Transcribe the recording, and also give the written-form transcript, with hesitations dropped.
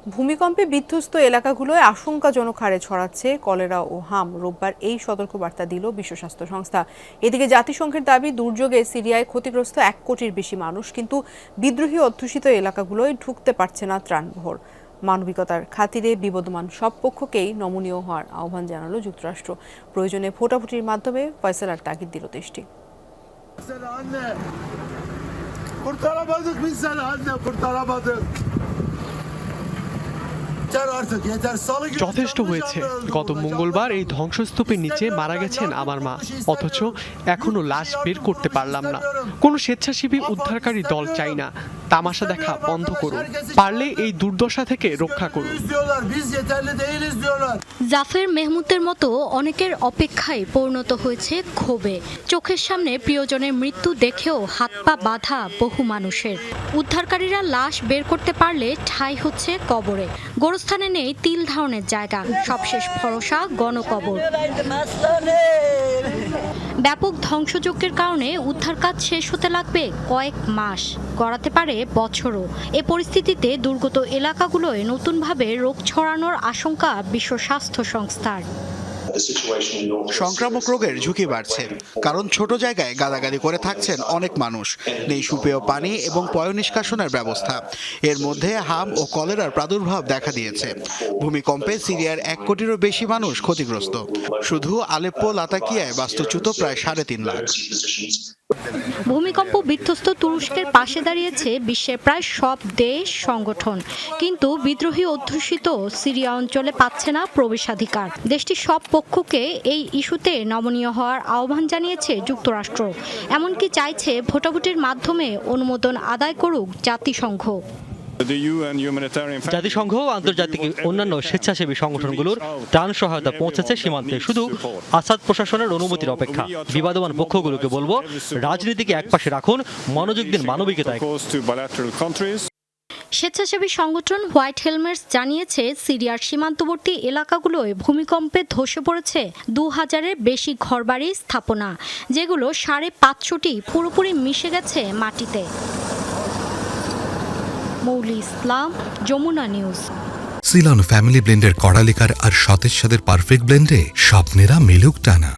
ভূমিকম্পে বিধ্বস্ত এলাকাগুলোয় আশঙ্কাজনক হারে ছড়াচ্ছে কলেরা ও হাম। রোববার এই সতর্কবার্তা দিল বিশ্ব স্বাস্থ্য সংস্থা। এদিকে জাতিসংঘের দাবি, দুর্যোগে সিরিয়ায় ক্ষতিগ্রস্ত 1 কোটির বেশি মানুষ, কিন্তু বিদ্রোহী অধ্যুষিত এলাকাগুলোয় ঢুকতে পারছে না ত্রাণবহর। মানবিকতার খাতিরে বিবদমান সব পক্ষকেই নমনীয় হওয়ার আহ্বান জানালো যুক্তরাষ্ট্র। প্রয়োজনে ভোটাভুটির মাধ্যমে ফয়সালার তাগিদ দিল দেশটি। যথেষ্ট হয়েছে। গত মঙ্গলবার এই ধ্বংসস্তূপের নিচে মারা গেছেন আমার মা, অথচ এখনো লাশ বের করতে পারলাম না। কোনো স্বেচ্ছাসেবী উদ্ধারকারী দল চাই না। তামাশা দেখা বন্ধ করুন, পারলে এই দুর্দশা থেকে রক্ষা করুন। জাফের মেহমুদের মতো অনেকের অপেক্ষায় পরিণত হয়েছে ক্ষোভে। চোখের সামনে প্রিয়জনের মৃত্যু দেখেও হাত পা বাঁধা বহু মানুষের। উদ্ধারকারীরা লাশ বের করতে পারলে ঠাঁই হচ্ছে কবরে। গোরস্থানে নেই তিল ধারণের জায়গা, সবশেষ ভরসা গণকবর। ব্যাপক ধ্বংসযজ্ঞের কারণে উদ্ধার কাজ শেষ হতে লাগবে কয়েক মাস, গড়াতে পারে বছরও। এ পরিস্থিতিতে দুর্গত এলাকাগুলোয় নতুনভাবে রোগ ছড়ানোর আশঙ্কা বিশ্ব স্বাস্থ্য সংস্থার। সংক্রামক রোগের ঝুঁকি বাড়ছে, কারণ ছোট জায়গায় গাদাগাদি করে থাকছেন অনেক মানুষ। নেই সুপেয় পানি এবং পয় নিষ্কাশনের ব্যবস্থা। এর মধ্যে হাম ও কলেরার প্রাদুর্ভাব দেখা দিয়েছে। ভূমিকম্পে সিরিয়ার 1 কোটিরও বেশি মানুষ ক্ষতিগ্রস্ত। শুধু আলেপ্পো লাতাকিয়ায় বাস্তুচ্যুত প্রায় 3.5 লাখ। ভূমিকম্প বিধ্বস্ত তুরস্কের পাশে দাঁড়িয়েছে বিশ্বের প্রায় সব দেশ সংগঠন, কিন্তু বিদ্রোহী অধ্যুষিত সিরিয়া অঞ্চলে পাচ্ছে না প্রবেশাধিকার। দেশটির সব পক্ষকে এই ইস্যুতে নমনীয় হওয়ার আহ্বান জানিয়েছে যুক্তরাষ্ট্র। এমনকি চাইছে ভোটাভুটির মাধ্যমে অনুমোদন আদায় করুক জাতিসংঘ। জাতিসংঘ ও আন্তর্জাতিক অন্যান্য স্বেচ্ছাসেবী সংগঠনগুলোর ত্রাণ সহায়তা পৌঁছেছে সীমান্তে। শুধু আসাদ প্রশাসনের অনুমতির অপেক্ষা। বিবাদমান পক্ষগুলোকে বলবো, রাজনীতিকে একপাশে রাখুন, মনোযোগ দিন মানবিকতায়। স্বেচ্ছাসেবী সংগঠন হোয়াইট হেলমেটস জানিয়েছে, সিরিয়ার সীমান্তবর্তী এলাকাগুলোয় ভূমিকম্পে ধসে পড়েছে 2000-এর বেশি ঘরবাড়ি স্থাপনা, যেগুলো 550টি পুরোপুরি মিশে গেছে মাটিতে। মৌলি ইসলাম, যমুনা নিউজ। সিলন ফ্যামিলি ব্লেন্ডের কড়ালিকার আর সতেজ স্বাদের পারফেক্ট ব্লেন্ডে স্বপ্নেরা মিলুক টানা।